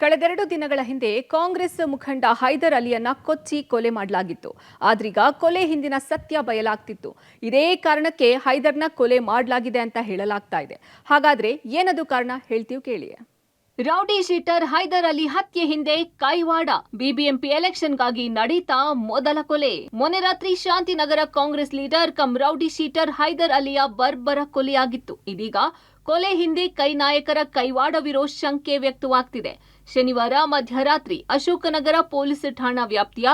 ಕಳೆದೆರಡು ದಿನಗಳ ಹಿಂದೆ ಕಾಂಗ್ರೆಸ್ ಮುಖಂಡ ಹೈದರ್ ಅಲಿಯನ್ನ ಕೊಚ್ಚಿ ಕೊಲೆ ಮಾಡಲಾಗಿತ್ತು. ಆದ್ರೀಗ ಕೊಲೆ ಹಿಂದಿನ ಸತ್ಯ ಬಯಲಾಗ್ತಿತ್ತು. ಇದೇ ಕಾರಣಕ್ಕೆ ಹೈದರ್ನ ಕೊಲೆ ಮಾಡಲಾಗಿದೆ ಅಂತ ಹೇಳಲಾಗ್ತಾ ಇದೆ. ಹಾಗಾದ್ರೆ ಏನದು ಕಾರಣ ಹೇಳ್ತೀವಿ ಕೇಳಿ. ರೌಡಿ ಶೀಟರ್ ಹೈದರ್ ಅಲಿ ಹತ್ಯೆ ಹಿಂದೆ ಕೈವಾಡ. ಬಿಬಿಎಂಪಿ ಎಲೆಕ್ಷನ್ಗಾಗಿ ನಡೀತಾ ಮೊದಲ ಕೊಲೆ. ಮೊನ್ನೆ ರಾತ್ರಿ Shantinagar Congress leader cum rowdy sheeter Haider ಅಲಿಯ ಬರ್ಬರ ಕೊಲೆಯಾಗಿತ್ತು. ಇದೀಗ ಕೊಲೆ ಹಿಂದೆ ಕೈ ನಾಯಕರ ಕೈವಾಡವಿರೋ ಶಂಕೆ ವ್ಯಕ್ತವಾಗ್ತಿದೆ. ಶನಿವಾರ ಮಧ್ಯರಾತ್ರಿ ಅಶೋಕನಗರ ಪೊಲೀಸ್ ಠಾಣಾ ವ್ಯಾಪ್ತಿಯ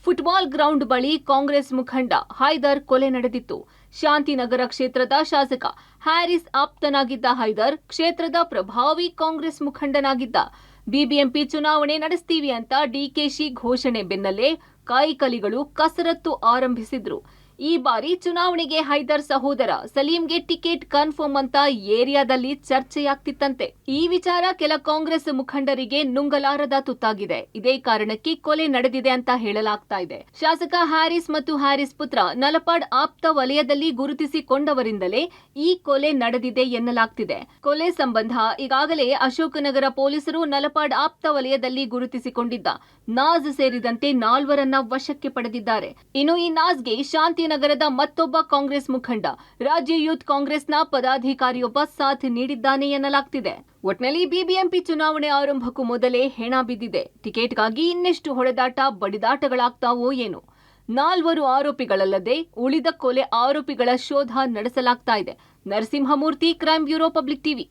ಫುಟ್ಬಾಲ್ ಗ್ರೌಂಡ್ ಬಳಿ ಕಾಂಗ್ರೆಸ್ ಮುಖಂಡ ಹೈದರ್ ಕೊಲೆ ನಡೆದಿತ್ತು. ಶಾಂತಿನಗರ ಕ್ಷೇತ್ರದ ಶಾಸಕ ಹ್ಯಾರಿಸ್ ಆಪ್ತನಾಗಿದ್ದ ಹೈದರ್ ಕ್ಷೇತ್ರದ ಪ್ರಭಾವಿ ಕಾಂಗ್ರೆಸ್ ಮುಖಂಡನಾಗಿದ್ದ. ಬಿಬಿಎಂಪಿ ಚುನಾವಣೆ ನಡೆಸ್ತೀವಿ ಅಂತ ಡಿಕೆಶಿ ಘೋಷಣೆ ಬೆನ್ನಲ್ಲೇ ಕೈಕಲಿಗಳು ಕಸರತ್ತು ಆರಂಭಿಸಿದ್ರು. ಈ ಬಾರಿ ಚುನಾವಣೆಗೆ ಹೈದರ್ ಸಹೋದರ ಸಲೀಂಗೆ ಟಿಕೆಟ್ ಕನ್ಫರ್ಮ್ ಅಂತ ಏರಿಯಾದಲ್ಲಿ ಚರ್ಚೆಯಾಗ್ತಿತ್ತಂತೆ. ಈ ವಿಚಾರ ಕೆಲ ಕಾಂಗ್ರೆಸ್ ಮುಖಂಡರಿಗೆ ನುಂಗಲಾರದ ತುತ್ತಾಗಿದೆ. ಇದೇ ಕಾರಣಕ್ಕೆ ಕೊಲೆ ನಡೆದಿದೆ ಅಂತ ಹೇಳಲಾಗ್ತಾ ಇದೆ. ಶಾಸಕ ಹ್ಯಾರಿಸ್ ಮತ್ತು ಹ್ಯಾರಿಸ್ ಪುತ್ರ ನಲಪಾಡ್ ಆಪ್ತ ವಲಯದಲ್ಲಿ ಗುರುತಿಸಿಕೊಂಡವರಿಂದಲೇ ಈ ಕೊಲೆ ನಡೆದಿದೆ ಎನ್ನಲಾಗ್ತಿದೆ. ಕೊಲೆ ಸಂಬಂಧ ಈಗಾಗಲೇ ಅಶೋಕನಗರ ಪೊಲೀಸರು ನಲಪಾಡ್ ಆಪ್ತ ವಲಯದಲ್ಲಿ ಗುರುತಿಸಿಕೊಂಡಿದ್ದ ನಾಜ್ ಸೇರಿದಂತೆ 4 ವಶಕ್ಕೆ ಪಡೆದಿದ್ದಾರೆ. ಇನ್ನು ಈ ನಾಜ್ಗೆ ಶಾಂತಿನಗರದ ಮತ್ತೊಬ್ಬ ಕಾಂಗ್ರೆಸ್ ಮುಖಂಡ ರಾಜ್ಯ ಯೂತ್ ಕಾಂಗ್ರೆಸ್ನ ಪದಾಧಿಕಾರಿಯೊಬ್ಬ ಸಾಥ್ ನೀಡಿದ್ದಾನೆ ಎನ್ನಲಾಗ್ತಿದೆ. ಒಟ್ನಲ್ಲಿ ಬಿಬಿಎಂಪಿ ಚುನಾವಣೆ ಆರಂಭಕ್ಕೂ ಮೊದಲೇ ಹೆಣ ಬಿದ್ದಿದೆ. ಟಿಕೆಟ್ಗಾಗಿ ಇನ್ನೆಷ್ಟು ಹೊಡೆದಾಟ ಬಡಿದಾಟಗಳಾಗ್ತಾವೋ ಏನು. 4 ಆರೋಪಿಗಳಲ್ಲದೆ ಉಳಿದ ಕೊಲೆ ಆರೋಪಿಗಳ ಶೋಧ ನಡೆಸಲಾಗ್ತಾ ಇದೆ. Narasimhamurthy, crime bureau, public TV.